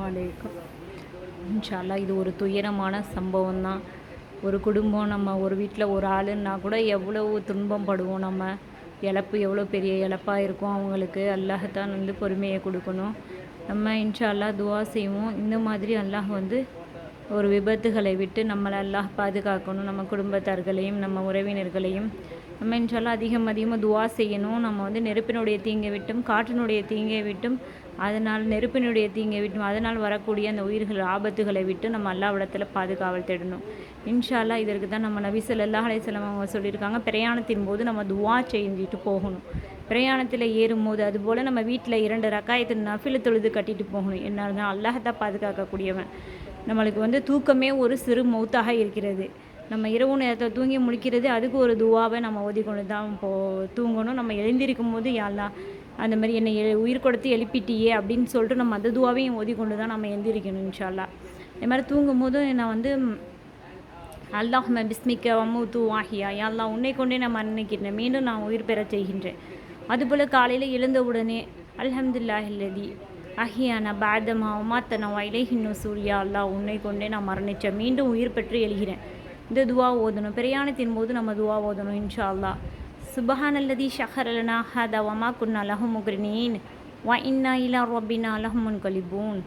அலைக்கும். இன்ஷா அல்லாஹ் இது ஒரு துயரமான சம்பவம் தான். ஒரு குடும்பம், நம்ம ஒரு வீட்டில் ஒரு ஆளுன்னா கூட எவ்வளவு துன்பம் படுவோம். நம்ம இழப்பு எவ்வளோ பெரிய இழப்பாக இருக்கும் அவங்களுக்கு. அல்லாஹ் தான் வந்து பொறுமையை கொடுக்கணும். நம்ம இன்ஷா அல்லாஹ் துவா செய்வோம். இந்த மாதிரி அல்லாஹ் வந்து ஒரு விபத்துகளை விட்டு நம்மளை அல்லாஹ் பாதுகாக்கணும். நம்ம குடும்பத்தார்களையும் நம்ம உறவினர்களையும் நம்ம இன்ஷா அல்லாஹ் அதிகமாக துவா செய்யணும். நம்ம வந்து நெருப்பினுடைய தீங்கை விட்டும் காற்றினுடைய தீங்கை விட்டும் அதனால் நெருப்பினுடைய தீங்கை விட்டும் அதனால் வரக்கூடிய அந்த உயிர்கள் ஆபத்துகளை விட்டு நம்ம அல்லாஹ்விடத்தில் பாதுகாவல் தேடணும். இன்ஷா அல்லாஹ் இதற்கு தான் நம்ம நபி ஸல்லல்லாஹு அலைஹி வஸல்லம் அவங்க சொல்லியிருக்காங்க, பிரயாணத்தின் போது நம்ம துவா செஞ்சுட்டு போகணும். பிரயாணத்தில் ஏறும்போது அதுபோல் நம்ம வீட்டில் 2 ரக்காயத்து நஃபில் தொழுது கட்டிட்டு போகணும். என்ன இருந்தால் அல்லாஹ் தான் பாதுகாக்கக்கூடியவன். நம்மளுக்கு வந்து தூக்கமே ஒரு சிறு மௌத்தாக இருக்கிறது. நம்ம இரவு நேரத்தில் தூங்கி முழிக்கிறது, அதுக்கு ஒரு துவாவை நம்ம ஓதிக்கொண்டு தான் தூங்கணும். நம்ம எழுந்திருக்கும் போது யா அல்லாஹ் அந்த மாதிரி என்னை உயிர் கொடுத்து எழுப்பிட்டியே அப்படின்னு சொல்லிட்டு நம்ம அந்த துவாவையும் ஓதிக்கொண்டு தான் நம்ம எழுந்திரிக்கணும் இன்ஷா அல்லாஹ். இது மாதிரி தூங்கும்போது நான் வந்து அல்லாஹும்ம பிஸ்மிக்க வமூத்து வாஹியா, யா அல்லாஹ் உன்னை கொண்டே நான் மரணிக்கின்றேன், மீண்டும் நான் உயிர் பெறச் செய்கின்றேன். அதுபோல் காலையில் எழுந்தவுடனே அல்ஹம்துலில்லாஹில்லதி அஹியானா பாதமா உமாத்தனா இலைஹின் நுசூர், யா அல்லாஹ் உன்னை கொண்டே நான் மரணித்தேன், மீண்டும் உயிர் பெற்று எழுகிறேன். இந்த துவா ஓதணும். பிரயாணத்தின் போது நம்ம துவா ஓதணும் இன்ஷா அல்லாஹ். சுபஹானல்லதி ஷஹரலனா ஹதா வமா குன்னா லஹு முக்ரினீன் வ இன்னா இலா ரப்பினா லஹு முன்கலிபூன்.